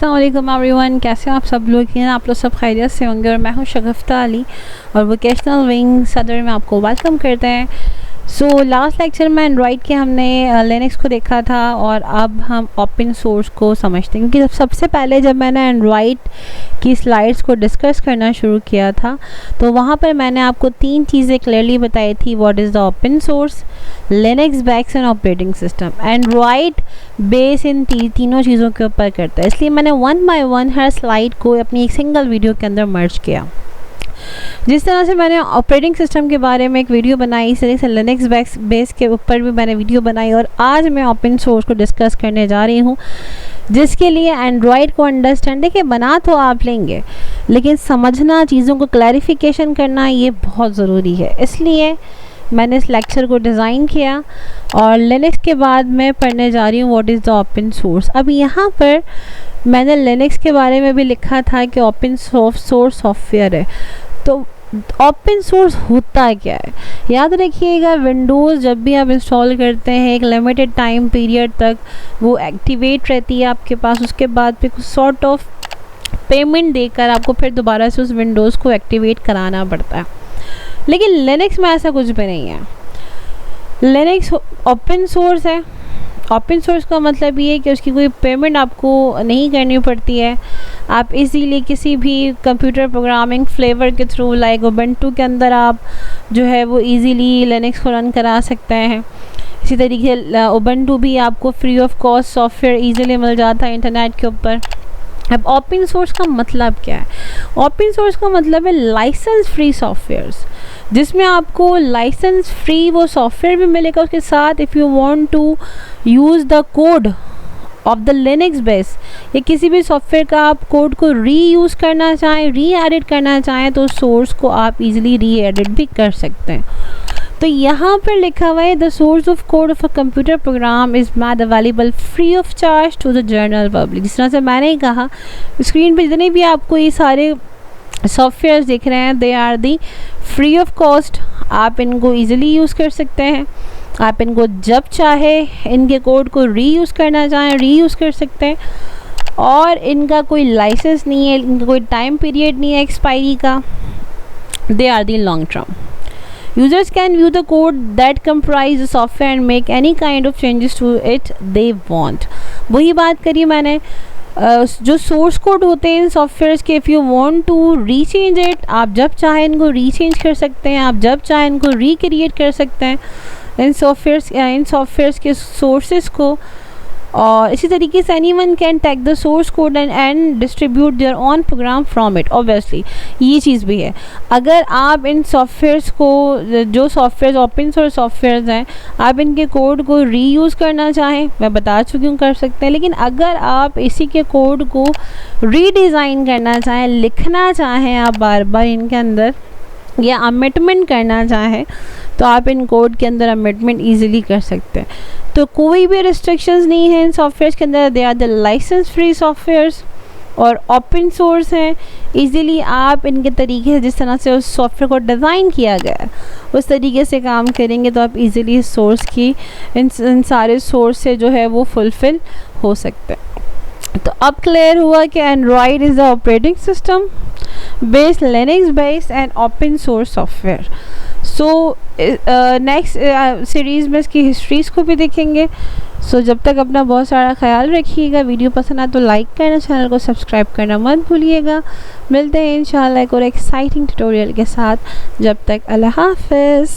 अस्सलाम वालेकुम एवरीवन, कैसे हैं आप सब लोग? हैं आप लोग सब खैरियत से होंगे। और मैं हूं शगुफ्ता अली और वोकेशनल विंग सदर में आपको वेलकम करते हैं। लास्ट लेक्चर में एंड्रॉयड के हमने लिनक्स को देखा था और अब हम ओपन सोर्स को समझते हैं, क्योंकि सबसे पहले जब मैंने एंड्रॉयड की स्लाइड्स को डिस्कस करना शुरू किया था तो वहाँ पर मैंने आपको 3 चीज़ें क्लियरली बताई थी। What is the open source, Linux base and operating system. Android base in तीनों चीज़ों के ऊपर करता है, इसलिए मैंने 1 बाय 1 हर स्लाइड को अपनी एक सिंगल वीडियो के अंदर मर्ज किया। जिस तरह से मैंने ऑपरेटिंग सिस्टम के बारे में एक वीडियो बनाई, इस तरह से लिनक्स बेस के ऊपर भी मैंने वीडियो बनाई और आज मैं ओपन सोर्स को डिस्कस करने जा रही हूँ, जिसके लिए एंड्रॉयड को अंडरस्टैंड, देखिए बना तो आप लेंगे लेकिन समझना, चीज़ों को क्लैरिफिकेशन करना ये बहुत ज़रूरी है। इसलिए मैंने इस लेक्चर को डिज़ाइन किया और लिनक्स के बाद मैं पढ़ने जा रही हूँ what is the open source. अब यहाँ पर मैंने लिनक्स के बारे में भी लिखा था कि ओपन सोर्स सॉफ्टवेयर है। तो ओपन सोर्स होता क्या है, याद रखिएगा, विंडोज़ जब भी आप इंस्टॉल करते हैं एक लिमिटेड टाइम पीरियड तक वो एक्टिवेट रहती है आपके पास। उसके बाद फिर कुछ सॉर्ट ऑफ पेमेंट देकर आपको फिर दोबारा से उस विंडोज़ को एक्टिवेट कराना पड़ता है। लेकिन लिनक्स में ऐसा कुछ भी नहीं है। लिनक्स ओपन सोर्स है। ओपन सोर्स का मतलब ये है कि उसकी कोई पेमेंट आपको नहीं करनी पड़ती है। आप इजीली किसी भी कंप्यूटर प्रोग्रामिंग फ्लेवर के थ्रू, लाइक उबंटू के अंदर आप जो है वो इजीली लिनक्स को रन करा सकते हैं। इसी तरीके से उबंटू भी आपको free of cost software easily मिल जाता है इंटरनेट के ऊपर। अब ओपन सोर्स का मतलब क्या है? ओपन सोर्स का मतलब है लाइसेंस फ्री सॉफ्टवेयर्स, जिसमें आपको लाइसेंस फ्री वो सॉफ्टवेयर भी मिलेगा उसके साथ। If you want to use the code of the Linux base या किसी भी सॉफ्टवेयर का आप कोड को री यूज़ करना चाहें, री एडिट करना चाहें, तो सोर्स को आप इजीली री एडिट भी कर सकते हैं। तो यहाँ पर लिखा हुआ है the source of code of a computer program is made available free of charge to the general public. जिस तरह से मैंने ही कहा, स्क्रीन पे जितने भी आपको ये सारे सॉफ्टवेयर दिख रहे हैं, they are the free of cost. आप इनको इजीली यूज़ कर सकते हैं। आप इनको जब चाहे इनके कोड को री यूज़ करना चाहें री यूज़ कर सकते हैं, और इनका कोई लाइसेंस नहीं है, इनका कोई टाइम पीरियड नहीं है एक्सपायरी का। They are the long term. Users can view the code that comprise the software and make any kind of changes to it they want। वही बात करी मैंने, जो सोर्स कोड होते हैं इन सॉफ्टवेयर्स के, if you want to rechange it, आप जब चाहें इनको रीचेंज कर सकते हैं, आप जब चाहें इनको रिक्रिएट कर सकते हैं इन सॉफ्टवेयर्स के सोर्सेज को। और इसी तरीके से anyone can take the source code and distribute their own program from it. Obviously ये चीज़ भी है, अगर आप इन सॉफ्टवेयर्स को, जो सॉफ्टवेयर ओपन सोर्स सॉफ्टवेयर्स हैं, आप इनके कोड को रीयूज़ करना चाहें, मैं बता चुकी हूँ कर सकते हैं। लेकिन अगर आप इसी के कोड को रीडिज़ाइन करना चाहें, लिखना चाहें आप बार बार इनके अंदर, या अमेंडमेंट करना चाहें, तो आप इन कोड के अंदर अमेंडमेंट इजीली कर सकते हैं। तो कोई भी रिस्ट्रिक्शंस नहीं है इन सॉफ्टवेयर्स के अंदर। They are the license free softwares और ओपन सोर्स हैं। इजीली आप इनके तरीके से, जिस तरह से उस सॉफ्टवेयर को डिज़ाइन किया गया है उस तरीके से काम करेंगे तो आप इजीली इस सोर्स की, इन सारे सोर्स से जो है वो फुलफ़िल हो सकते हैं। तो अब क्लियर हुआ कि Android is the operating system based Linux based and open source software. Next series में इसकी हिस्ट्रीज़ को भी देखेंगे। जब तक अपना बहुत सारा ख्याल रखिएगा। वीडियो पसंद आए तो लाइक करना, चैनल को सब्सक्राइब करना मत भूलिएगा। मिलते हैं इंशाल्लाह एक और एक्साइटिंग ट्यूटोरियल के साथ। जब तक अल्लाह हाफ़िज़।